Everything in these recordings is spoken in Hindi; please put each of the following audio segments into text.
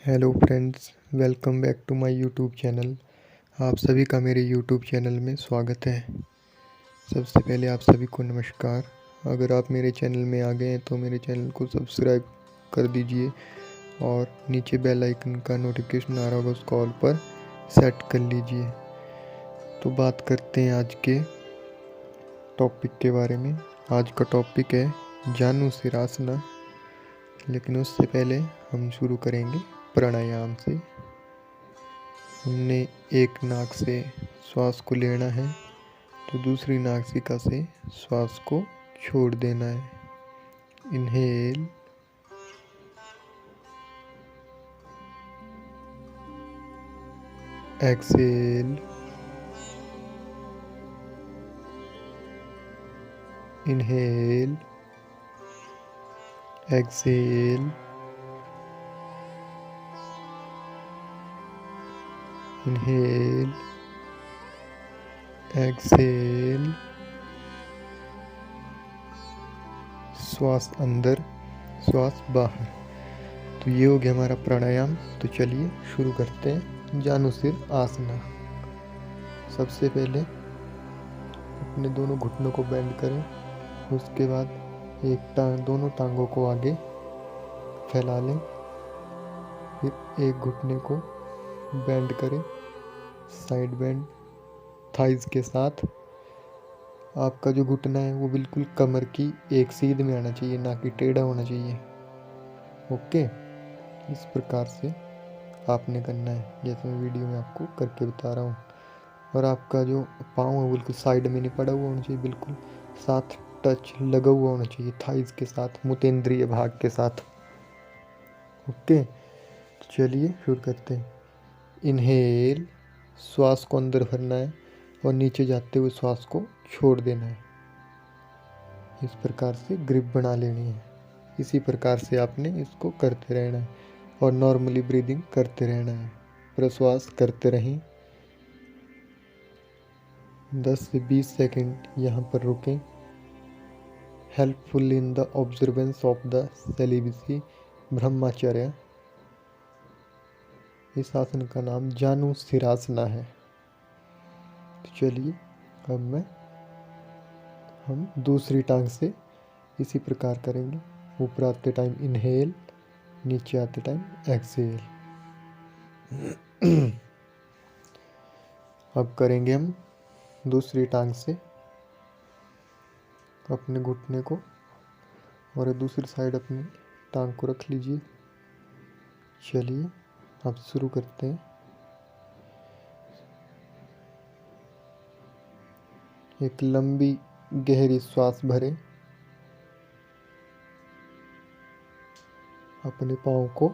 Hello friends, welcome back to my YouTube channel. आप सभी का मेरे यूट्यूब चैनल में स्वागत है। सबसे पहले आप सभी को नमस्कार। अगर आप मेरे चैनल में आ गए हैं तो मेरे चैनल को सब्सक्राइब कर दीजिए और नीचे बेल आइकन का नोटिफिकेशन आ रहा होगा, उसको ऑल पर सेट कर लीजिए। तो बात करते हैं आज के टॉपिक के बारे में। आज का टॉपिक है जानू सिरासना। लेकिन उससे पहले हम शुरू करेंगे प्राणायाम से। हमने एक नाक से श्वास को लेना है तो दूसरी नासिका से श्वास को छोड़ देना है। Inhale, exhale, inhale, exhale, inhale, exhale. श्वास अंदर, श्वास बाहर। तो ये हो गया हमारा प्राणायाम। तो चलिए शुरू करते हैं जानुसिर आसना। सबसे पहले अपने दोनों घुटनों को बेंड करें। उसके बाद दोनों टांगों को आगे फैला लें। फिर एक घुटने को बेंड करें, साइड बेंड थाइज के साथ। आपका जो घुटना है वो बिल्कुल कमर की एक सीध में आना चाहिए, ना कि टेढ़ा होना चाहिए। ओके, इस प्रकार से आपने करना है जैसे मैं वीडियो में आपको करके बता रहा हूँ। और आपका जो पाँव है बिल्कुल साइड में नहीं पड़ा हुआ होना चाहिए, बिल्कुल साथ टच लगा हुआ होना चाहिए थाइज के साथ, मूत्रेंद्रिय भाग के साथ। ओके, तो चलिए शुरू करते हैं। इनहेल, श्वास को अंदर भरना है और नीचे जाते हुए श्वास को छोड़ देना है। इस प्रकार से ग्रिप बना लेनी है। इसी प्रकार से आपने इसको करते रहना है और नॉर्मली ब्रीदिंग करते रहना है। प्रश्वास करते रहें। 10 से 20 सेकंड यहाँ पर रुकें। Helpful in the observance of the celibacy ब्रह्मचर्य। इस आसन का नाम जानु सिरासना है। तो चलिए अब हम दूसरी टांग से इसी प्रकार करेंगे। ऊपर आते टाइम इनहेल, नीचे आते टाइम एक्सेल। अब करेंगे हम दूसरी टांग से अपने घुटने को और दूसरी साइड अपनी टांग को रख लीजिए। चलिए अब शुरू करते हैं। एक लंबी गहरी श्वास भरें। अपने पाँव को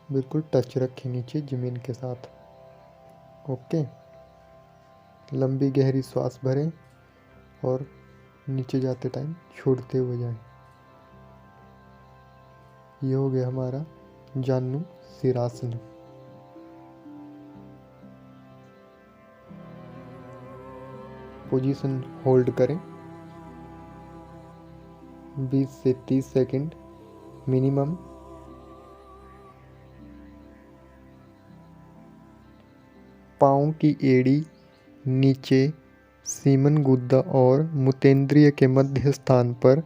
बिल्कुल टच रखें नीचे जमीन के साथ। ओके, लंबी गहरी श्वास भरें और नीचे जाते टाइम छोड़ते हुए जाएं। ये हो गया हमारा जानु सिरासना। पोजीशन होल्ड करें 20 से 30 सेकंड मिनिमम। पाँव की एड़ी नीचे सीमन गुद्दा और मूत्रेंद्रिय के मध्य स्थान पर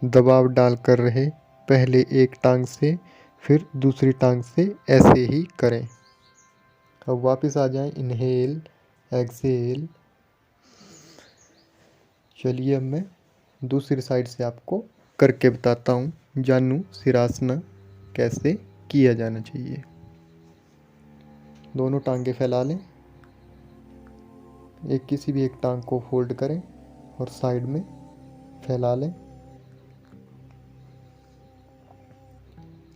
दबाव डालकर रहे। पहले एक टांग से फिर दूसरी टांग से ऐसे ही करें। अब वापस आ जाएं। Inhale, exhale. चलिए अब मैं दूसरी साइड से आपको करके बताता हूँ जानु सिरासना कैसे किया जाना चाहिए। दोनों टांगे फैला लें। किसी भी एक टांग को फोल्ड करें और साइड में फैला लें।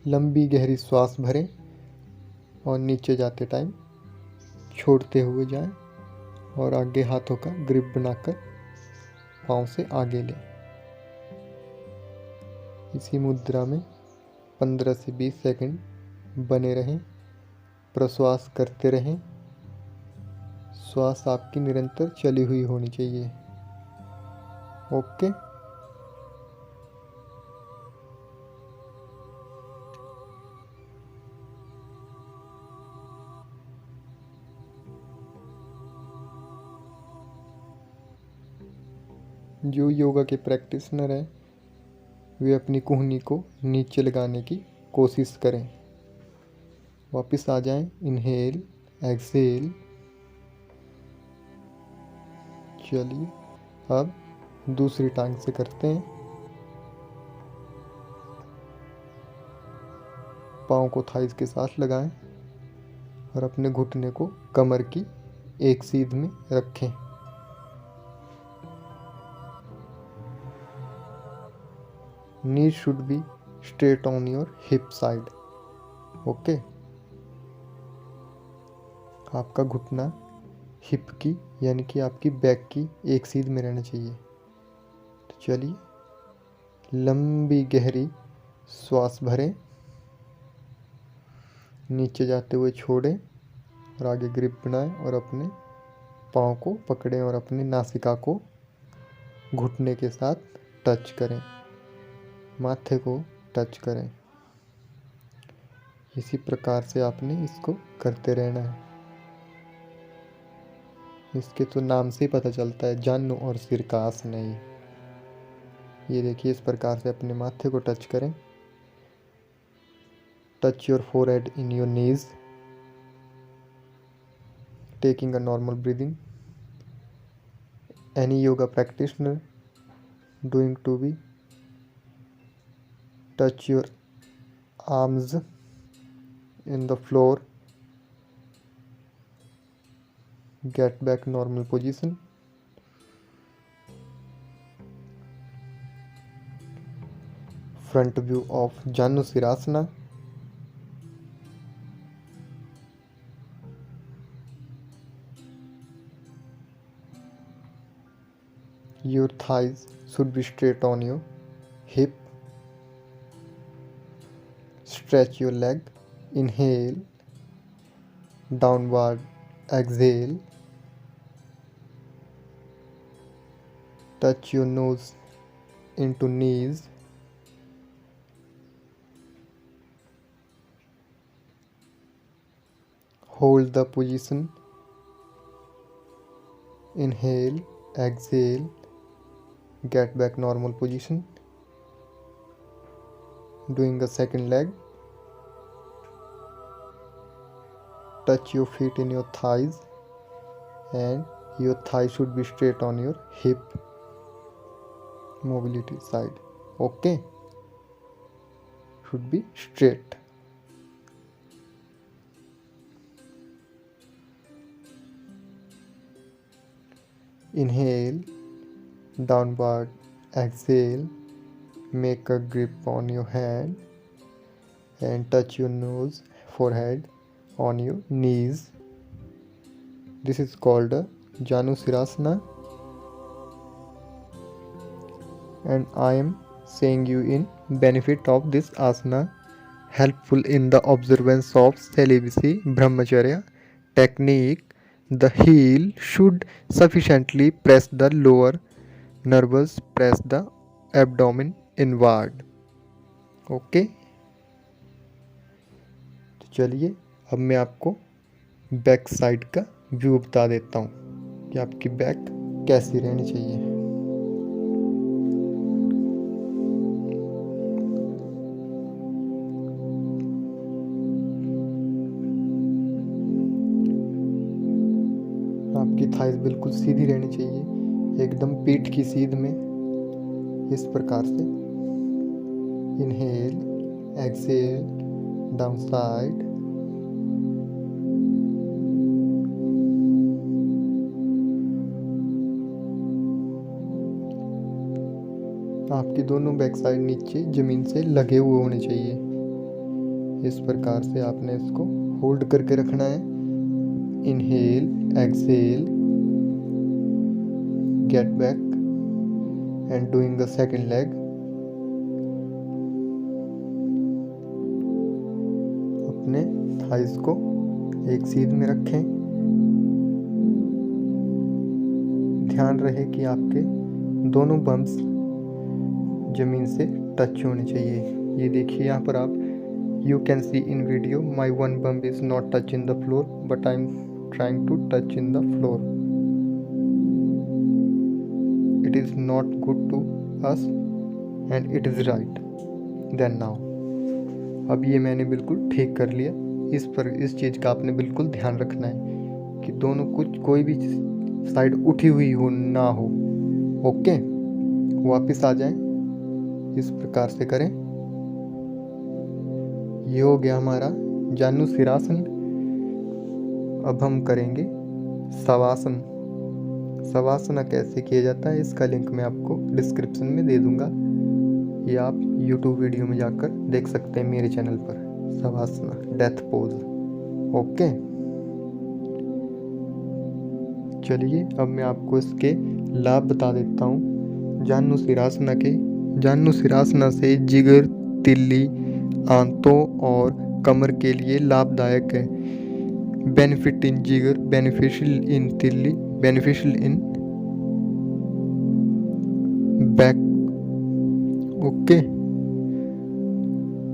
लंबी गहरी श्वास भरें और नीचे जाते टाइम छोड़ते हुए जाएं और आगे हाथों का ग्रिप बनाकर पाँव से आगे लें। इसी मुद्रा में 15 से 20 सेकंड बने रहें। प्रश्वास करते रहें। श्वास आपकी निरंतर चली हुई होनी चाहिए। ओके, जो योगा के प्रैक्टिशनर हैं वे अपनी कूहनी को नीचे लगाने की कोशिश करें। वापस आ जाएं। Inhale, exhale. चलिए अब दूसरी टांग से करते हैं। पाँव को थाइस के साथ लगाएं और अपने घुटने को कमर की एक सीध में रखें। Knees should be straight on your hip side. Okay. आपका घुटना हिप की यानी कि आपकी बैक की एक सीध में रहना चाहिए। तो चलिए लंबी गहरी श्वास भरें, नीचे जाते हुए छोड़ें और आगे ग्रिप बनाएं और अपने पाँव को पकड़ें और अपनी नासिका को घुटने के साथ टच करें, माथे को टच करें। इसी प्रकार से आपने इसको करते रहना है। इसके तो नाम से ही पता चलता है, जानु और सिर का आसन है ये देखिए, इस प्रकार से अपने माथे को टच करें। Touch your forehead in your knees, taking a normal breathing. Any yoga practitioner doing to be touch your arms in the floor, get back normal position. Front view of Janu Sirasana. Your thighs should be straight on your hip. Stretch your leg. Inhale, downward exhale. Touch your nose into knees. Hold the position. Inhale, exhale, get back normal position. Doing the second leg. Touch your feet in your thighs and your thigh should be straight on your hip mobility side. Okay, should be straight. Inhale, downward exhale, make a grip on your hand and touch your nose, forehead on your knees. This is called a Janu Sirasana, and I am saying you in benefit of this asana, helpful in the observance of celibacy, brahmacharya technique. The heel should sufficiently press the lower nerves, press the abdomen inward. Okay, तो चलिए अब मैं आपको बैक साइड का व्यू बता देता हूँ कि आपकी बैक कैसी रहनी चाहिए। आपकी थाइस बिल्कुल सीधी रहनी चाहिए, एकदम पीठ की सीध में, इस प्रकार से। Inhale, exhale, down side. आपकी दोनों बैक साइड नीचे जमीन से लगे हुए होने चाहिए। इस प्रकार से आपने इसको होल्ड करके रखना है। Inhale, exhale, get back and doing the second leg. अपने थाइस को एक सीध में रखें। ध्यान रहे कि आपके दोनों बम्स जमीन से टच होने चाहिए। ये देखिए यहाँ पर आप, you can see in video my one bump is not touch in the floor, but I'm trying to touch in the floor. it is not good to us and it is right. Then now, अब ये मैंने बिल्कुल ठीक कर लिया। इस चीज़ का आपने बिल्कुल ध्यान रखना है कि दोनों कोई भी साइड उठी हुई हो ना हो। ओके, वापस आ जाएं, इस प्रकार से करें। ये हो गया हमारा जानु सिरासन। अब हम करेंगे शवासन। शवासना कैसे किया जाता है इसका लिंक मैं आपको डिस्क्रिप्शन में दे दूंगा। ये आप YouTube वीडियो में जाकर देख सकते हैं मेरे चैनल पर। शवासना, डेथ पोज। ओके, चलिए अब मैं आपको इसके लाभ बता देता हूँ जानु सिरासना के। जानु सिरासना से जिगर, तिल्ली, आंतों और कमर के लिए लाभदायक है। बेनिफिट इन जिगर, बेनिफिशियल इन तिल्ली, बेनिफिशियल इन बैक। ओके,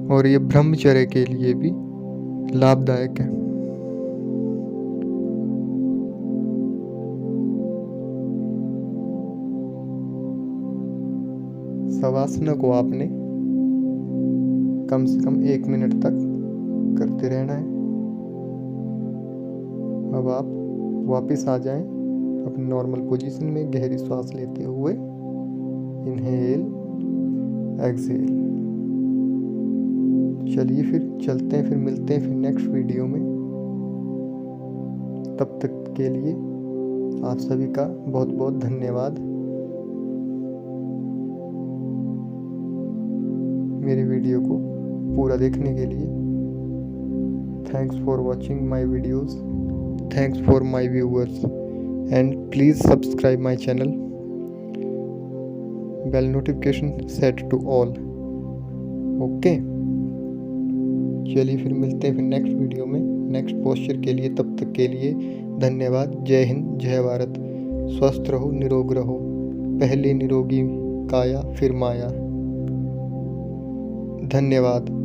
और ये ब्रह्मचर्य के लिए भी लाभदायक है। शवासना को आपने कम से कम 1 मिनट तक करते रहना है। अब आप वापस आ जाएं अपनी नॉर्मल पोजीशन में, गहरी सांस लेते हुए। Inhale, exhale. चलिए फिर चलते हैं, फिर मिलते हैं फिर नेक्स्ट वीडियो में। तब तक के लिए आप सभी का बहुत बहुत धन्यवाद मेरी वीडियो को पूरा देखने के लिए। Thanks for watching my videos, thanks for my viewers, and please subscribe my channel. Bell notification set to all. Okay, चलिए फिर मिलते हैं फिर नेक्स्ट वीडियो में नेक्स्ट पोस्चर के लिए। तब तक के लिए धन्यवाद। जय हिंद, जय भारत। स्वस्थ रहो, निरोग रहो। पहले निरोगी काया फिर माया। धन्यवाद।